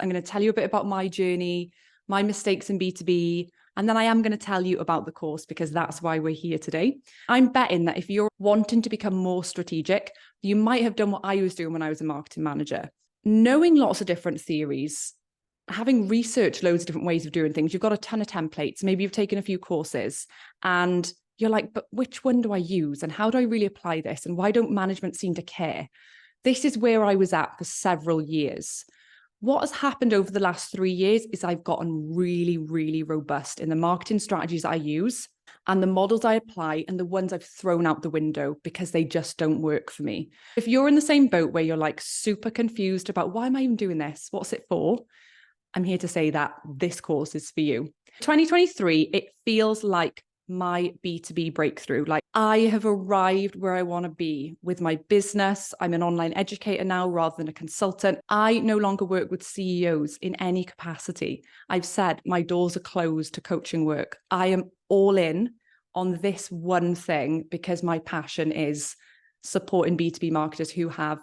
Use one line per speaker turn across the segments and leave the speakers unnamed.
I'm going to tell you a bit about my journey, my mistakes in B2B, and then I am going to tell you about the course because that's why we're here today. I'm betting that if you're wanting to become more strategic, you might have done what I was doing when I was a marketing manager. Knowing lots of different theories, having researched loads of different ways of doing things, you've got a ton of templates, maybe you've taken a few courses and you're like, but which one do I use? And how do I really apply this? And why don't management seem to care? This is where I was at for several years. What has happened over the last 3 years is I've gotten really, really robust in the marketing strategies I use and the models I apply and the ones I've thrown out the window because they just don't work for me. If you're in the same boat where you're like super confused about why am I even doing this? What's it for? I'm here to say that this course is for you. 2023, it feels like my B2B breakthrough. Like I have arrived where I want to be with my business. I'm an online educator now rather than a consultant. I no longer work with CEOs in any capacity. I've said my doors are closed to coaching work. I am all in on this one thing because my passion is supporting B2B marketers who have,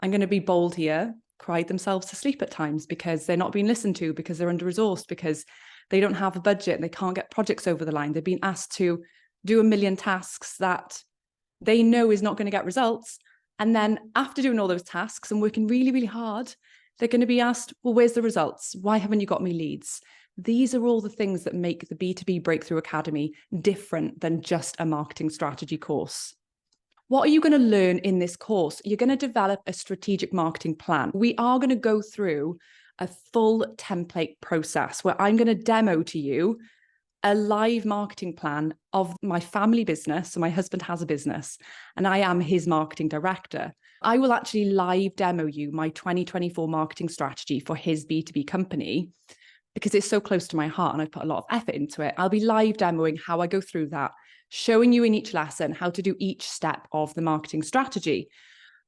I'm going to be bold here, cried themselves to sleep at times because they're not being listened to, because they're under-resourced, because they don't have a budget and they can't get projects over the line. They've been asked to do a million tasks that they know is not going to get results. And then after doing all those tasks and working really, really hard, they're going to be asked, well, where's the results? Why haven't you got me leads? These are all the things that make the B2B Breakthrough Academy different than just a marketing strategy course. What are you going to learn in this course? You're going to develop a strategic marketing plan. We are going to go through a full template process where I'm going to demo to you a live marketing plan of my family business. So my husband has a business and I am his marketing director. I will actually live demo you my 2024 marketing strategy for his B2B company because it's so close to my heart and I've put a lot of effort into it. I'll be live demoing how I go through that, showing you in each lesson how to do each step of the marketing strategy.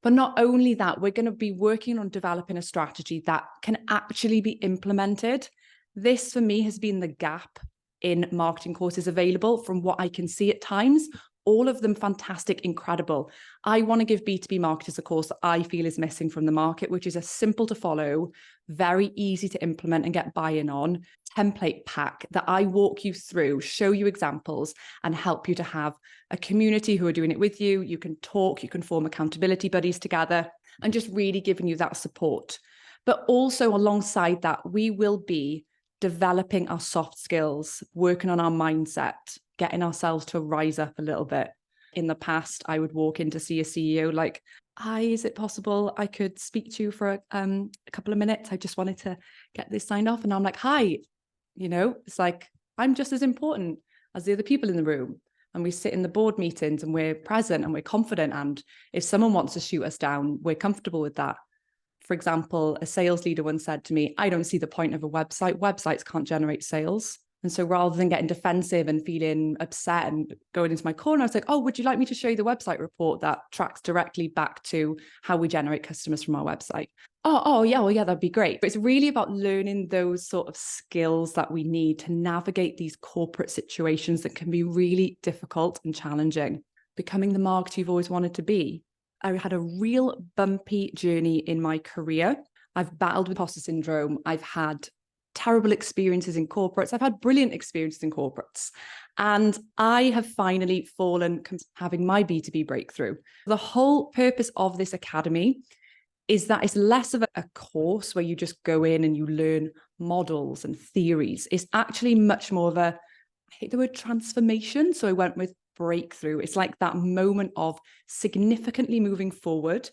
But not only that, we're going to be working on developing a strategy that can actually be implemented. This, for me, has been the gap in marketing courses available from what I can see at times. All of them fantastic, incredible. I want to give B2B marketers a course that I feel is missing from the market, which is a simple to follow, very easy to implement and get buy-in on template pack that I walk you through, show you examples and help you to have a community who are doing it with you. You can talk, you can form accountability buddies together and just really giving you that support. But also alongside that, we will be developing our soft skills, working on our mindset, getting ourselves to rise up a little bit. In the past, I would walk in to see a CEO like, hi, is it possible I could speak to you for a couple of minutes? I just wanted to get this signed off. And I'm like, hi, it's like, I'm just as important as the other people in the room. And we sit in the board meetings and we're present and we're confident. And if someone wants to shoot us down, we're comfortable with that. For example, a sales leader once said to me, I don't see the point of a website. Websites can't generate sales. And so rather than getting defensive and feeling upset and going into my corner, I was like, oh, would you like me to show you the website report that tracks directly back to how we generate customers from our website? Oh, yeah, well, yeah, that'd be great. But it's really about learning those sort of skills that we need to navigate these corporate situations that can be really difficult and challenging. Becoming the marketer you've always wanted to be. I had a real bumpy journey in my career. I've battled with imposter syndrome. I've had terrible experiences in corporates. I've had brilliant experiences in corporates. And I have finally fallen having my B2B breakthrough. The whole purpose of this academy is that it's less of a course where you just go in and you learn models and theories. It's actually much more of I hate the word transformation. So I went with breakthrough. It's like that moment of significantly moving forward,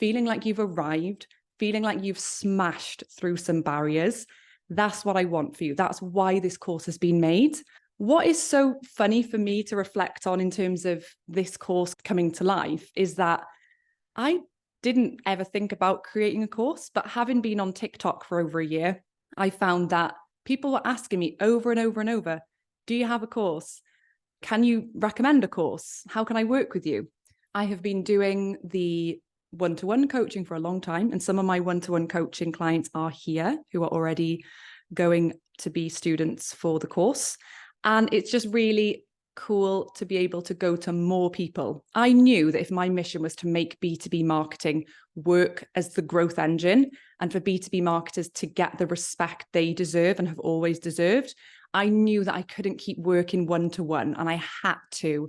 feeling like you've arrived, feeling like you've smashed through some barriers. That's what I want for you. That's why this course has been made. What is so funny for me to reflect on in terms of this course coming to life is that I didn't ever think about creating a course, but having been on TikTok for over a year, I found that people were asking me over and over and over, do you have a course? Can you recommend a course? How can I work with you? I have been doing the one-to-one coaching for a long time, and some of my one-to-one coaching clients are here who are already going to be students for the course. And it's just really cool to be able to go to more people. I knew that if my mission was to make B2B marketing work as the growth engine and for B2B marketers to get the respect they deserve and have always deserved, I knew that I couldn't keep working one-to-one, and I had to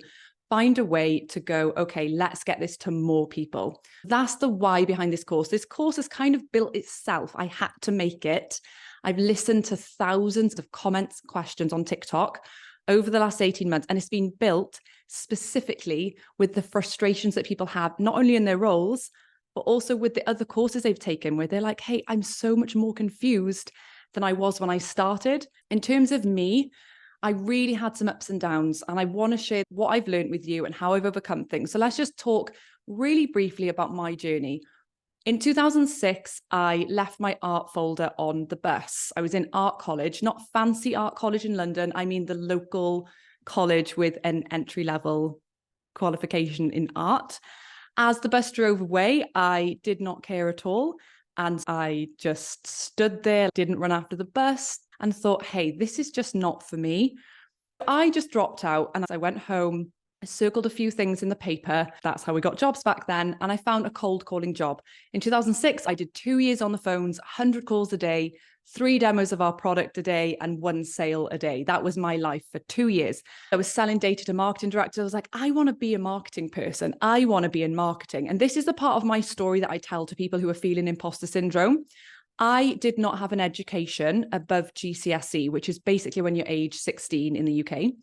find a way to go, okay, let's get this to more people. That's the why behind this course. This course has kind of built itself. I had to make it. I've listened to thousands of comments, questions on TikTok over the last 18 months, and it's been built specifically with the frustrations that people have, not only in their roles, but also with the other courses they've taken, where they're like, hey, I'm so much more confused than I was when I started. In terms of me, I really had some ups and downs, and I want to share what I've learned with you and how I've overcome things. So let's just talk really briefly about my journey. In 2006, I left my art folder on the bus. I was in art college, not fancy art college in London. I mean the local college with an entry-level qualification in art. As the bus drove away, I did not care at all. And I just stood there, didn't run after the bus, and thought, hey, this is just not for me. I just dropped out, and as I went home, I circled a few things in the paper. That's how we got jobs back then. And I found a cold calling job. In 2006, I did 2 years on the phones, 100 calls a day, 3 demos of our product a day, and 1 sale a day. That was my life for 2 years. I was selling data to marketing directors. I was like, I want to be a marketing person. I want to be in marketing. And this is the part of my story that I tell to people who are feeling imposter syndrome. I did not have an education above GCSE, which is basically when you're age 16 in the UK.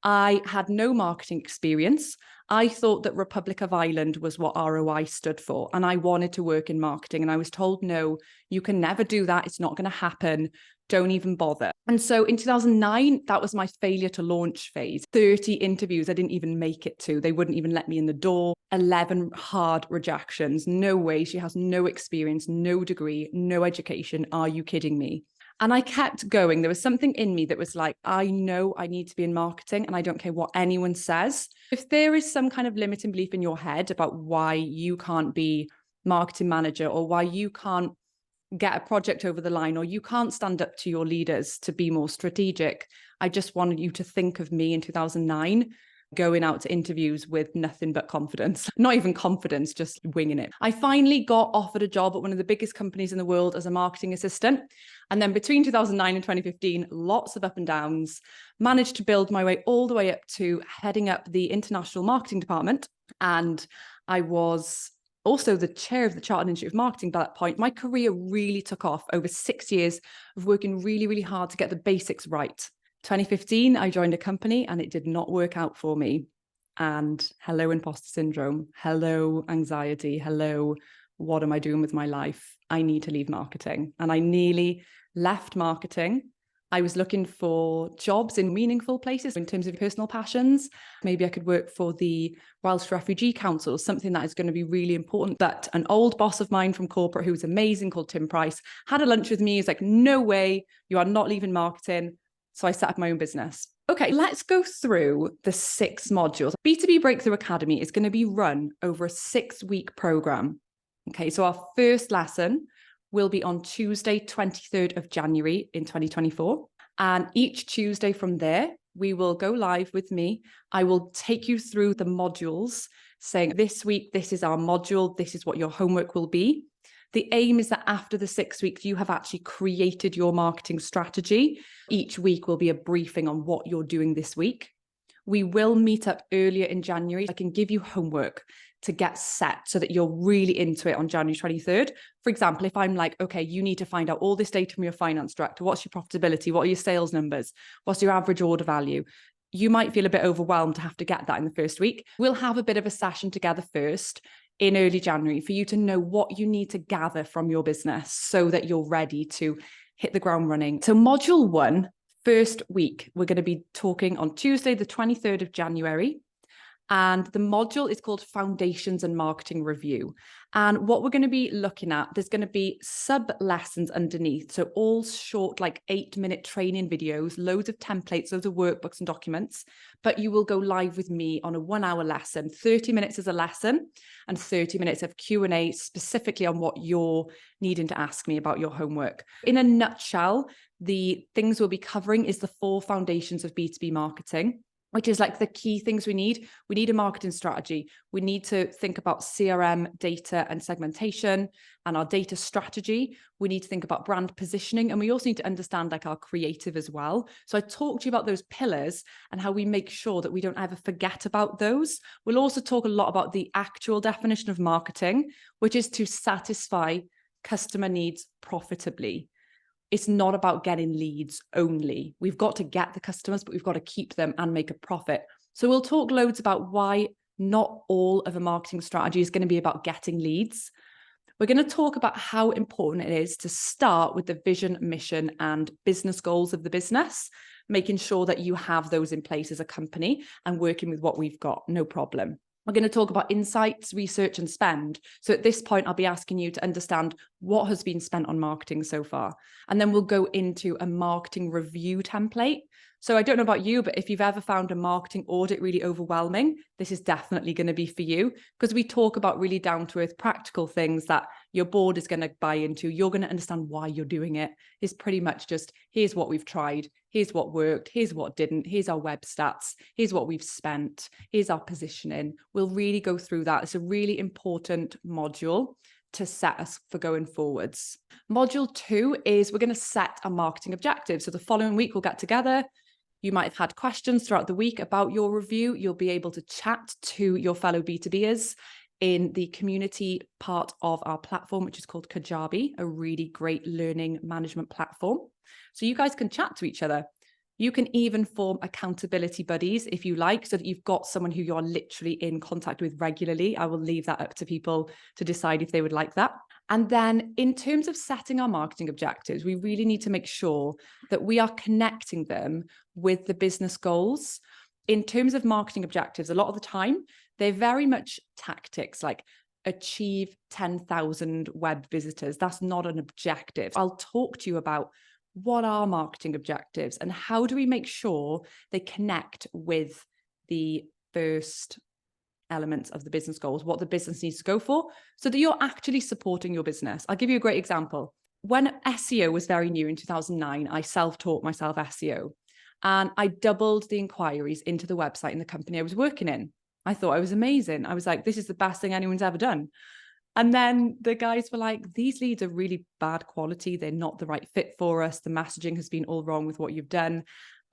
I had no marketing experience. I thought that Republic of Ireland was what ROI stood for, and I wanted to work in marketing. And I was told, no, you can never do that. It's not going to happen. Don't even bother. And so in 2009, that was my failure to launch phase. 30 interviews I didn't even make it to. They wouldn't even let me in the door. 11 hard rejections. No way. She has no experience, no degree, no education. Are you kidding me? And I kept going. There was something in me that was like, I know I need to be in marketing, and I don't care what anyone says. If there is some kind of limiting belief in your head about why you can't be marketing manager, or why you can't get a project over the line, or you can't stand up to your leaders to be more strategic, I just wanted you to think of me in 2009 going out to interviews with nothing but confidence, not even confidence, just winging it. I finally got offered a job at one of the biggest companies in the world as a marketing assistant. And then between 2009 and 2015, lots of up and downs, managed to build my way all the way up to heading up the international marketing department. And I was also the chair of the Chartered Institute of Marketing by that point. My career really took off over 6 years of working really, really hard to get the basics right. 2015, I joined a company and it did not work out for me. And hello, imposter syndrome. Hello, anxiety. Hello, what am I doing with my life? I need to leave marketing. And I nearly left marketing. I was looking for jobs in meaningful places in terms of personal passions. Maybe I could work for the Welsh Refugee Council, something that is going to be really important. But an old boss of mine from corporate who was amazing, called Tim Price, had a lunch with me. He's like, no way, you are not leaving marketing. So I set up my own business. Okay, let's go through the 6 modules. B2B Breakthrough Academy is going to be run over a 6-week program. Okay, so our first lesson will be on Tuesday, 23rd of January in 2024. And each Tuesday from there, we will go live with me. I will take you through the modules, saying this week, this is our module. This is what your homework will be. The aim is that after the 6 weeks, you have actually created your marketing strategy. Each week will be a briefing on what you're doing this week. We will meet up earlier in January. I can give you homework to get set so that you're really into it on January 23rd. For example, if I'm like, okay, you need to find out all this data from your finance director. What's your profitability? What are your sales numbers? What's your average order value? You might feel a bit overwhelmed to have to get that in the first week. We'll have a bit of a session together first in early January for you to know what you need to gather from your business so that you're ready to hit the ground running. So module 1, first week, we're going to be talking on Tuesday, the 23rd of January. And the module is called Foundations and Marketing Review. And what we're going to be looking at, there's going to be sub-lessons underneath. So all short, like 8-minute training videos, loads of templates, loads of workbooks and documents. But you will go live with me on a 1-hour lesson. 30 minutes is a lesson and 30 minutes of Q&A specifically on what you're needing to ask me about your homework. In a nutshell, the things we'll be covering is the 4 foundations of B2B marketing. which is like the key things we need. We need a marketing strategy. We need to think about CRM data and segmentation and our data strategy. We need to think about brand positioning. And we also need to understand like our creative as well. So I talked to you about those pillars and how we make sure that we don't ever forget about those. We'll also talk a lot about the actual definition of marketing, which is to satisfy customer needs profitably. It's not about getting leads only. We've got to get the customers, but we've got to keep them and make a profit. So we'll talk loads about why not all of a marketing strategy is going to be about getting leads. We're going to talk about how important it is to start with the vision, mission, and business goals of the business, making sure that you have those in place as a company and working with what we've got, no problem. We're going to talk about insights, research, and spend. So at this point, I'll be asking you to understand what has been spent on marketing so far. And then we'll go into a marketing review template. So I don't know about you, but if you've ever found a marketing audit really overwhelming, this is definitely going to be for you, because we talk about really down to earth practical things that your board is going to buy into. You're going to understand why you're doing it. It's pretty much just, here's what we've tried. Here's what worked. Here's what didn't. Here's our web stats. Here's what we've spent. Here's our positioning. We'll really go through that. It's a really important module to set us for going forwards. Module 2 is we're going to set a marketing objective. So the following week we'll get together. You might have had questions throughout the week about your review. You'll be able to chat to your fellow B2Bers in the community part of our platform, which is called Kajabi, a really great learning management platform. So you guys can chat to each other. You can even form accountability buddies if you like, so that you've got someone who you're literally in contact with regularly. I will leave that up to people to decide if they would like that. And then in terms of setting our marketing objectives, we really need to make sure that we are connecting them with the business goals. In terms of marketing objectives, a lot of the time, they're very much tactics, like achieve 10,000 web visitors. That's not an objective. I'll talk to you about what are marketing objectives and how do we make sure they connect with the first elements of the business goals, what the business needs to go for, so that you're actually supporting your business. I'll give you a great example. When SEO was very new in 2009, I self-taught myself SEO, and I doubled the inquiries into the website in the company I was working in. I thought I was amazing. I was like, this is the best thing anyone's ever done. And then the guys were like, these leads are really bad quality. They're not the right fit for us. The messaging has been all wrong with what you've done.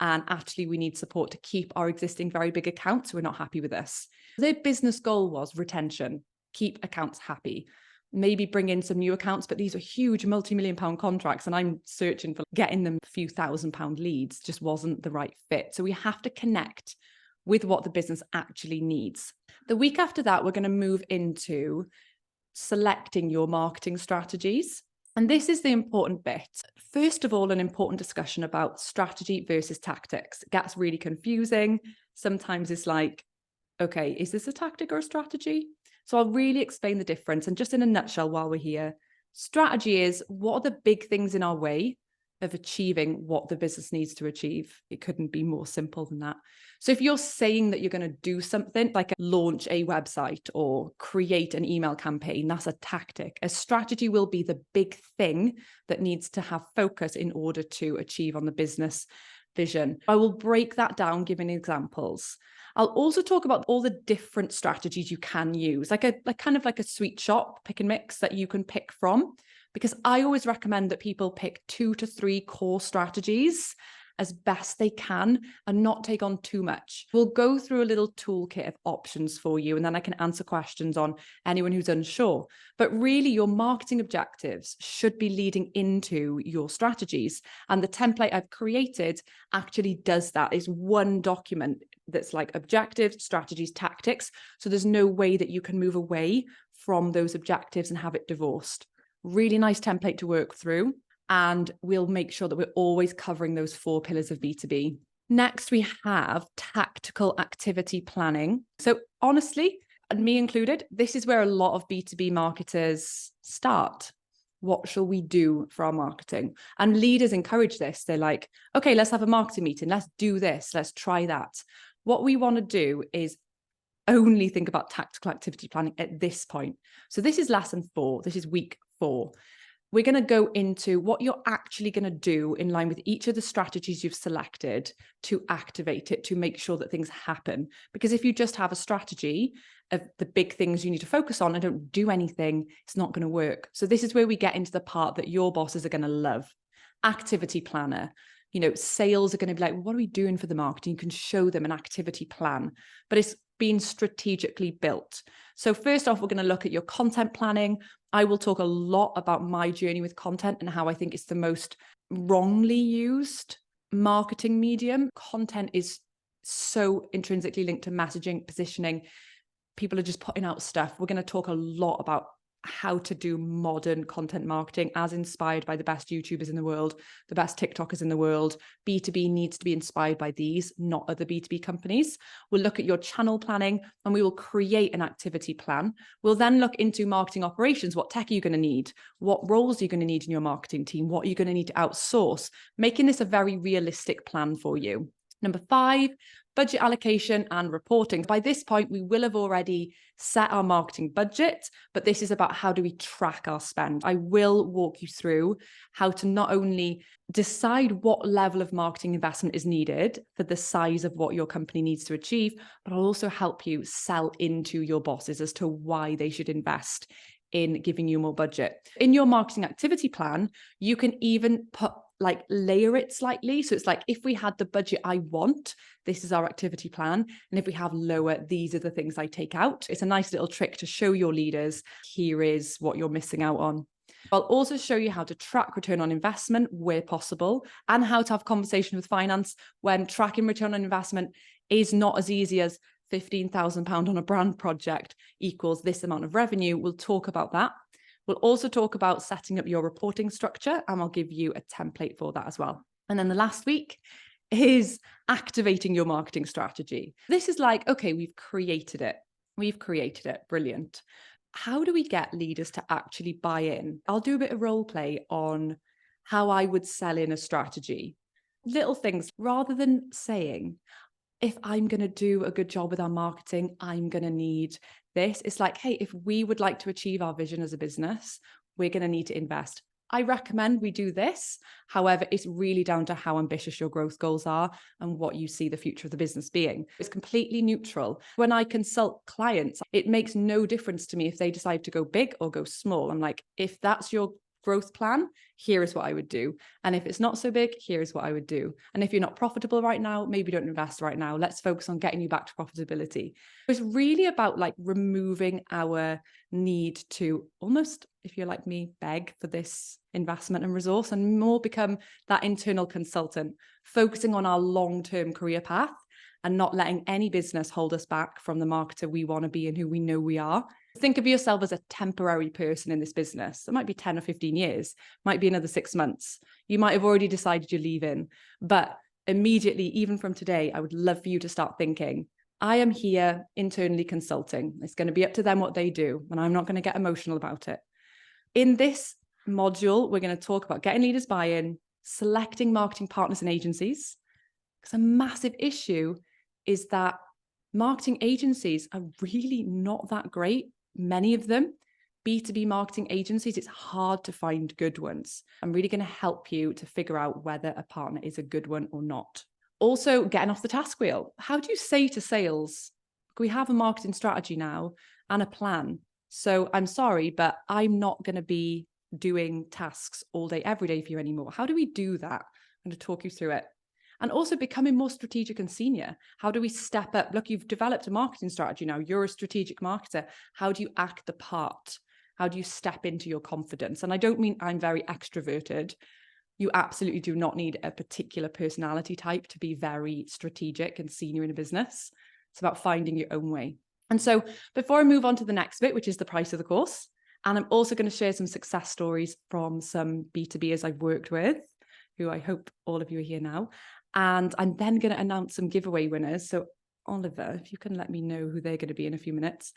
And actually, we need support to keep our existing very big accounts. We're not happy with this. Their business goal was retention, keep accounts happy, maybe bring in some new accounts, but these are huge multi-million-pound contracts. And I'm searching for getting them a few £1,000 leads, just wasn't the right fit. So we have to connect with what the business actually needs. The week after that, we're going to move into selecting your marketing strategies. And this is the important bit. First of all, an important discussion about strategy versus tactics. It gets really confusing. Sometimes it's like, okay, is this a tactic or a strategy? So I'll really explain the difference. And just in a nutshell, while we're here, strategy is what are the big things in our way of achieving what the business needs to achieve. It couldn't be more simple than that. So if you're saying that you're going to do something like launch a website or create an email campaign, that's a tactic. A strategy will be the big thing that needs to have focus in order to achieve on the business vision. I will break that down, giving examples. I'll also talk about all the different strategies you can use, like kind of like a sweet shop, pick and mix that you can pick from. Because I always recommend that people pick 2 to 3 core strategies as best they can and not take on too much. We'll go through a little toolkit of options for you, and then I can answer questions on anyone who's unsure. But really, your marketing objectives should be leading into your strategies. And the template I've created actually does that. It's one document that's like objectives, strategies, tactics. So there's no way that you can move away from those objectives and have it divorced. Really nice template to work through, and we'll make sure that we're always covering those 4 pillars of B2B. Next, we have tactical activity planning. So honestly, and me included, this is where a lot of B2B marketers start. What shall we do for our marketing? And leaders encourage this. They're like, okay, let's have a marketing meeting. Let's do this. Let's try that. What we want to do is only think about tactical activity planning at this point. So this is lesson 4. This is week 4. we're going to go into what you're actually going to do in line with each of the strategies you've selected to activate it, to make sure that things happen. Because if you just have a strategy of the big things you need to focus on and don't do anything, it's not going to work. So this is where we get into the part that your bosses are going to love. Activity planner. Sales are going to be like, what are we doing for the marketing? You can show them an activity plan, but it's been strategically built. So first off, we're going to look at your content planning. I will talk a lot about my journey with content and how I think it's the most wrongly used marketing medium. Content is so intrinsically linked to messaging, positioning. People are just putting out stuff. We're going to talk a lot about how to do modern content marketing as inspired by the best YouTubers in the world, the best TikTokers in the world. B2B needs to be inspired by these, not other B2B companies. We'll look at your channel planning and we will create an activity plan. We'll then look into marketing operations. What tech are you going to need? What roles are you going to need in your marketing team? What are you going to need to outsource? Making this a very realistic plan for you. Number 5, budget allocation and reporting. By this point, we will have already set our marketing budget, but this is about how do we track our spend. I will walk you through how to not only decide what level of marketing investment is needed for the size of what your company needs to achieve, but I'll also help you sell into your bosses as to why they should invest in giving you more budget. In your marketing activity plan, you can even layer it slightly. So it's like, if we had the budget I want, this is our activity plan. And if we have lower, these are the things I take out. It's a nice little trick to show your leaders, here is what you're missing out on. I'll also show you how to track return on investment where possible and how to have conversations with finance when tracking return on investment is not as easy as £15,000 on a brand project equals this amount of revenue. We'll talk about that. We'll also talk about setting up your reporting structure, and I'll give you a template for that as well. And then the last week is activating your marketing strategy. This is like, okay, we've created it. Brilliant. How do we get leaders to actually buy in? I'll do a bit of role play on how I would sell in a strategy. Little things, rather than saying, if I'm going to do a good job with our marketing, I'm going to need this. It's like, hey, if we would like to achieve our vision as a business, we're going to need to invest. I recommend we do this. However, it's really down to how ambitious your growth goals are and what you see the future of the business being. It's completely neutral. When I consult clients, it makes no difference to me if they decide to go big or go small. I'm like, if that's your growth plan, here is what I would do. And if it's not so big, here's what I would do. And if you're not profitable right now, maybe don't invest right now. Let's focus on getting you back to profitability. It's really about removing our need to almost, if you're like me, beg for this investment and resource, and more become that internal consultant, focusing on our long-term career path and not letting any business hold us back from the marketer we want to be and who we know we are. Think of yourself as a temporary person in this business. It might be 10 or 15 years, might be another 6 months. You might have already decided you're leaving, but immediately, even from today, I would love for you to start thinking, I am here internally consulting. It's going to be up to them what they do, and I'm not going to get emotional about it. In this module, we're going to talk about getting leaders buy-in, selecting marketing partners and agencies, because a massive issue is that marketing agencies are really not that great. Many of them, B2B marketing agencies, it's hard to find good ones. I'm really going to help you to figure out whether a partner is a good one or not. Also, getting off the task wheel. How do you say to sales, we have a marketing strategy now and a plan. So I'm sorry, but I'm not going to be doing tasks all day, every day for you anymore. How do we do that? I'm going to talk you through it. And also becoming more strategic and senior. How do we step up? Look, you've developed a marketing strategy now. You're a strategic marketer. How do you act the part? How do you step into your confidence? And I don't mean I'm very extroverted. You absolutely do not need a particular personality type to be very strategic and senior in a business. It's about finding your own way. And so before I move on to the next bit, which is the price of the course, and I'm also going to share some success stories from some B2Bers I've worked with, who I hope all of you are here now. And I'm then going to announce some giveaway winners. So Oliver, if you can let me know who they're going to be in a few minutes.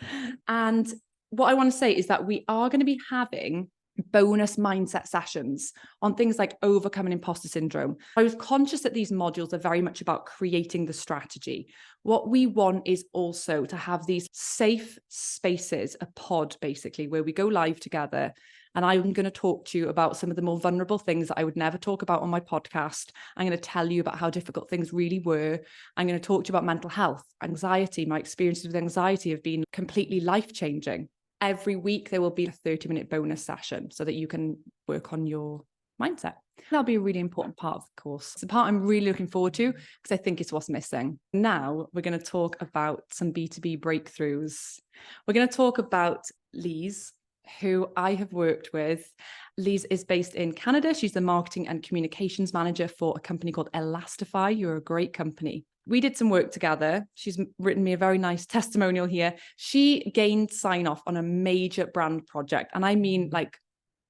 And what I want to say is that we are going to be having bonus mindset sessions on things like overcoming imposter syndrome. I was conscious that these modules are very much about creating the strategy. What we want is also to have these safe spaces, a pod basically, where we go live together And I'm going to talk to you about some of the more vulnerable things that I would never talk about on my podcast. I'm going to tell you about how difficult things really were. I'm going to talk to you about mental health, anxiety. My experiences with anxiety have been completely life-changing. Every week, there will be a 30-minute bonus session so that you can work on your mindset. That'll be a really important part of the course. It's the part I'm really looking forward to because I think it's what's missing. Now we're going to talk about some B2B breakthroughs. We're going to talk about Lise, who I have worked with. Lise is based in Canada. She's the marketing and communications manager for a company called Elastify. You're a great company. We did some work together. She's written me a very nice testimonial here. She gained sign-off on a major brand project. And I mean like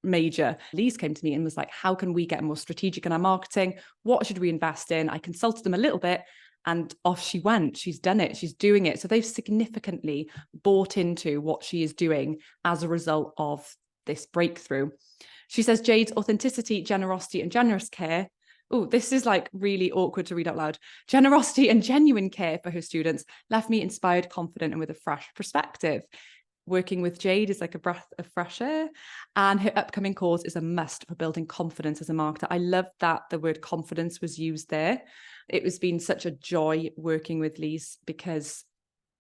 major. Lise came to me and was like, how can we get more strategic in our marketing? What should we invest in? I consulted them a little bit and off she went. She's done it. She's doing it. So they've significantly bought into what she is doing as a result of this breakthrough. She says Jade's authenticity, generosity, and generous care. Oh, this is like really awkward to read out loud. Generosity and genuine care for her students left me inspired, confident, and with a fresh perspective. Working with Jade is like a breath of fresh air, and her upcoming course is a must for building confidence as a marketer. I love that the word confidence was used there. It has been such a joy working with Lise because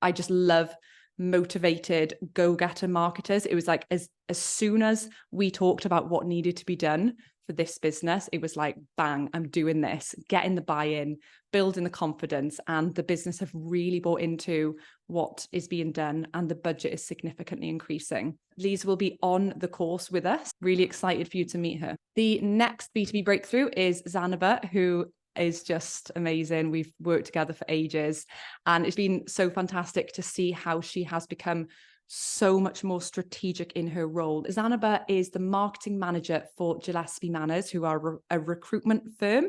I just love motivated go-getter marketers. It was like as soon as we talked about what needed to be done for this business, it was like, bang, I'm doing this, getting the buy-in, building the confidence, and the business have really bought into what is being done, and the budget is significantly increasing. Lise will be on the course with us. Really excited for you to meet her. The next B2B breakthrough is Zaba, who is just amazing. We've worked together for ages, and it's been so fantastic to see how she has become so much more strategic in her role. Zaba is the marketing manager for Gillespie Manners, who are a recruitment firm.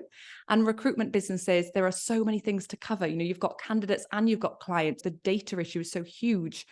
And recruitment businesses, there are so many things to cover. You know, you've got candidates and you've got clients. The data issue is so huge.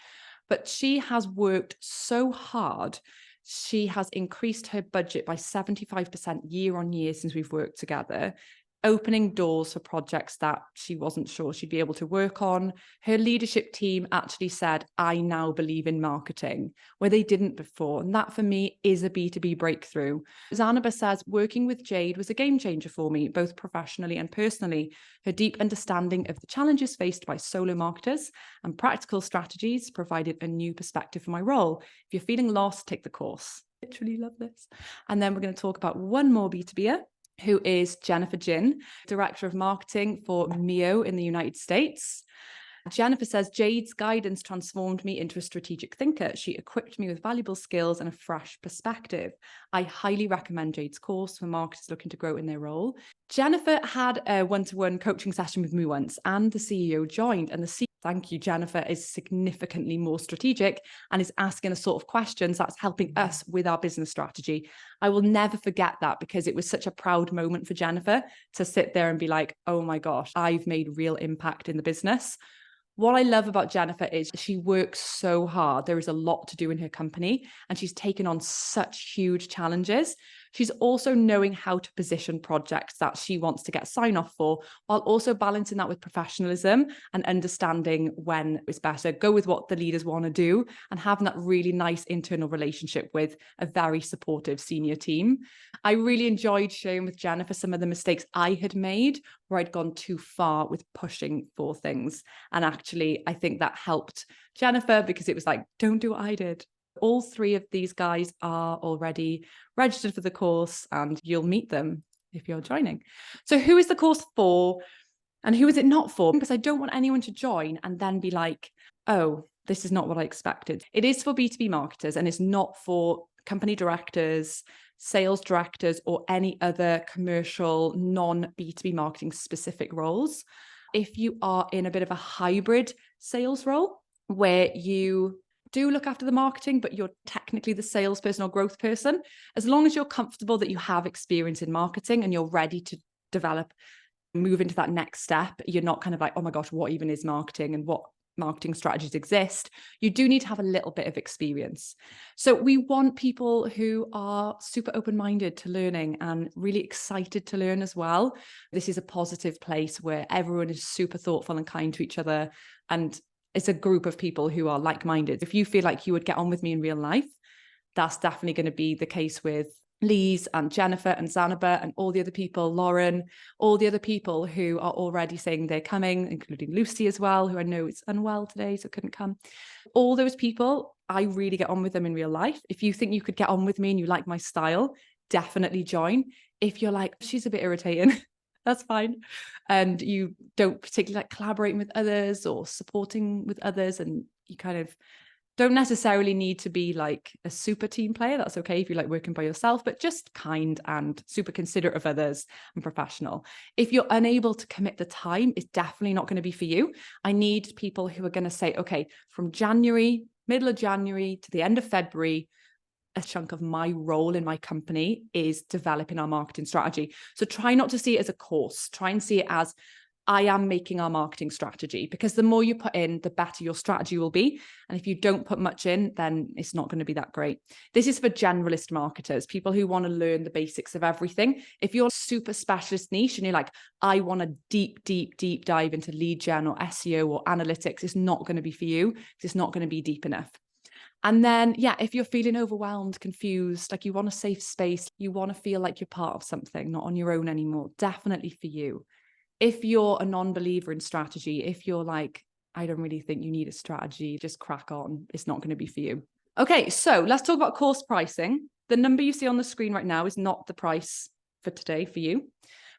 But she has worked so hard. She has increased her budget by 75% year on year since we've worked together, opening doors for projects that she wasn't sure she'd be able to work on. Her leadership team actually said, I now believe in marketing, where they didn't before. And that for me is a B2B breakthrough. Zaba says, working with Jade was a game changer for me, both professionally and personally. Her deep understanding of the challenges faced by solo marketers and practical strategies provided a new perspective for my role. If you're feeling lost, take the course. Literally love this. And then we're going to talk about one more B2B'er, who is Jennifer Jin, Director of Marketing for Mio in the United States. Jennifer says, Jade's guidance transformed me into a strategic thinker. She equipped me with valuable skills and a fresh perspective. I highly recommend Jade's course for marketers looking to grow in their role. Jennifer had a one-to-one coaching session with me once, and the CEO joined, and the CEO, thank you, Jennifer, is significantly more strategic and is asking the sort of questions that's helping us with our business strategy. I will never forget that because it was such a proud moment for Jennifer to sit there and be like, oh my gosh, I've made real impact in the business. What I love about Jennifer is she works so hard. There is a lot to do in her company, and she's taken on such huge challenges. She's also knowing how to position projects that she wants to get sign off for, while also balancing that with professionalism and understanding when it's better, go with what the leaders want to do, and having that really nice internal relationship with a very supportive senior team. I really enjoyed sharing with Jennifer some of the mistakes I had made where I'd gone too far with pushing for things. And actually, I think that helped Jennifer because it was like, don't do what I did. All three of these guys are already registered for the course, and you'll meet them if you're joining. So who is the course for and who is it not for? Because I don't want anyone to join and then be like, oh, this is not what I expected. It is for B2B marketers, and it's not for company directors, sales directors, or any other commercial non-B2B marketing specific roles. If you are in a bit of a hybrid sales role where you do look after the marketing, but you're technically the salesperson or growth person, as long as you're comfortable that you have experience in marketing and you're ready to develop, move into that next step, you're not kind of like, oh my gosh, what even is marketing and what marketing strategies exist, you do need to have a little bit of experience. So we want people who are super open-minded to learning and really excited to learn as well. This is a positive place where everyone is super thoughtful and kind to each other, and it's a group of people who are like-minded. If you feel like you would get on with me in real life, That's definitely going to be the case with Lise and Jennifer and Zaba and all the other people, Lauren, all the other people who are already saying they're coming, including Lucy as well, who I know is unwell today, so couldn't come. All those people, I really get on with them in real life. If you think you could get on with me and you like my style, definitely join. If you're like, she's a bit irritating, that's fine. And you don't particularly like collaborating with others or supporting with others, and you kind of don't necessarily need to be like a super team player. That's okay if you like working by yourself, but just kind and super considerate of others and professional. If you're unable to commit the time, it's definitely not going to be for you. I need people who are going to say, okay, from January, middle of January to the end of February, a chunk of my role in my company is developing our marketing strategy. So try not to see it as a course. Try and see it as, I am making our marketing strategy, because the more you put in, the better your strategy will be. And if you don't put much in, then it's not going to be that great. This is for generalist marketers, people who want to learn the basics of everything. If you're a super specialist niche and you're like, I want to deep dive into lead gen or SEO or analytics, it's not going to be for you. It's not going to be deep enough. And then, yeah, if you're feeling overwhelmed, confused, like you want a safe space, you want to feel like you're part of something, not on your own anymore, definitely for you. If you're a non-believer in strategy, if you're like, I don't really think you need a strategy, just crack on, it's not going to be for you. Okay, so let's talk about course pricing. The number you see on the screen right now is not the price for today for you,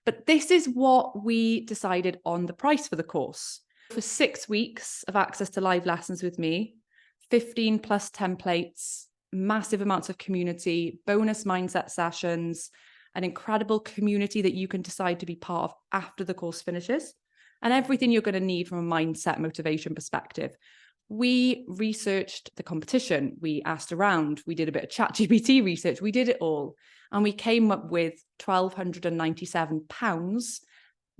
but this is what we decided on the price for the course. For 6 weeks of access to live lessons with me, 15 plus templates, massive amounts of community, bonus mindset sessions, an incredible community that you can decide to be part of after the course finishes, and everything you're going to need from a mindset motivation perspective. We researched the competition, we asked around, we did a bit of ChatGPT research, we did it all, and we came up with £1,297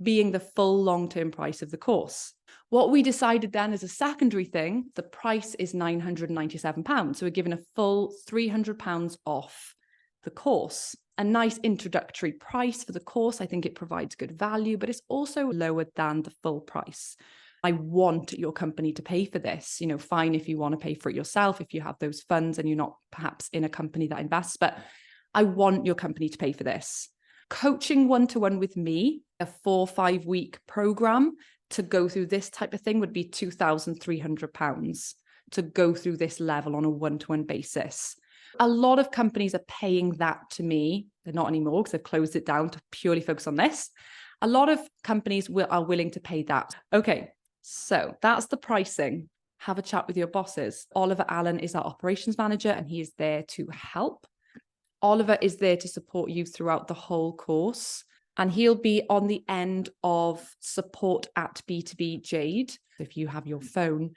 being the full long-term price of the course. What we decided then as a secondary thing, the price is £997. So we're given a full £300 off the course. A nice introductory price for the course. I think it provides good value, but it's also lower than the full price. I want your company to pay for this. You know, fine if you want to pay for it yourself, if you have those funds and you're not perhaps in a company that invests, but I want your company to pay for this. Coaching one-to-one with me, a 4 or 5 week program to go through this type of thing would be £2,300 to go through this level on a one-to-one basis. A lot of companies are paying that to me. They're not anymore because they've closed it down to purely focus on this. A lot of companies are willing to pay that. Okay, so that's the pricing. Have a chat with your bosses. Oliver Allen is our operations manager and he is there to help. Oliver is there to support you throughout the whole course. And he'll be on the end of support at B2B Jade. If you have your phone,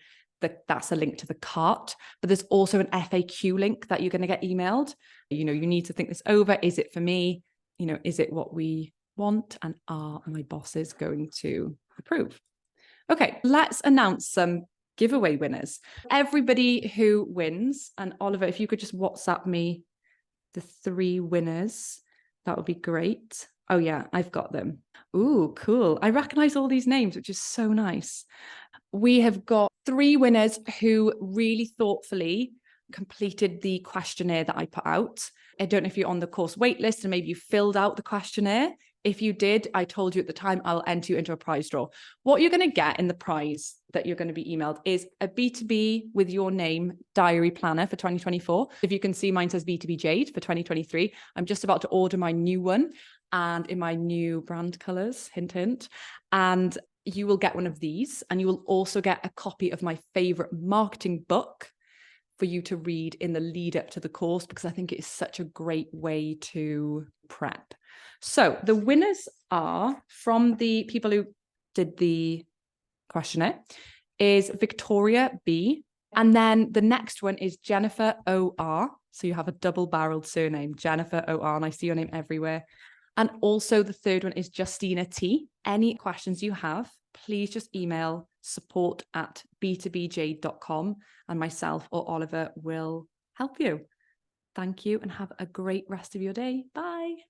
that's a link to the cart. But there's also an FAQ link that you're going to get emailed. You know, you need to think this over. Is it for me? You know, is it what we want? And are my bosses going to approve? Okay, let's announce some giveaway winners. Everybody who wins, and Oliver, if you could just WhatsApp me the 3 winners, that would be great. Oh yeah, I've got them. Ooh, cool. I recognize all these names, which is so nice. We have got 3 winners who really thoughtfully completed the questionnaire that I put out. I don't know if you're on the course waitlist and maybe you filled out the questionnaire. If you did, I told you at the time, I'll enter you into a prize draw. What you're going to get in the prize that you're going to be emailed is a B2B with your name diary planner for 2024. If you can see, mine says B2B Jade for 2023. I'm just about to order my new one and in my new brand colors, hint, hint. And you will get one of these, and you will also get a copy of my favorite marketing book for you to read in the lead up to the course, because I think it is such a great way to prep. So the winners are, from the people who did the questionnaire, is Victoria B. And then the next one is Jennifer O.R. So you have a double-barreled surname, Jennifer O.R. And I see your name everywhere. And also the third one is Justina T. Any questions you have, please just email support@b2bjade.com and myself or Oliver will help you. Thank you and have a great rest of your day. Bye.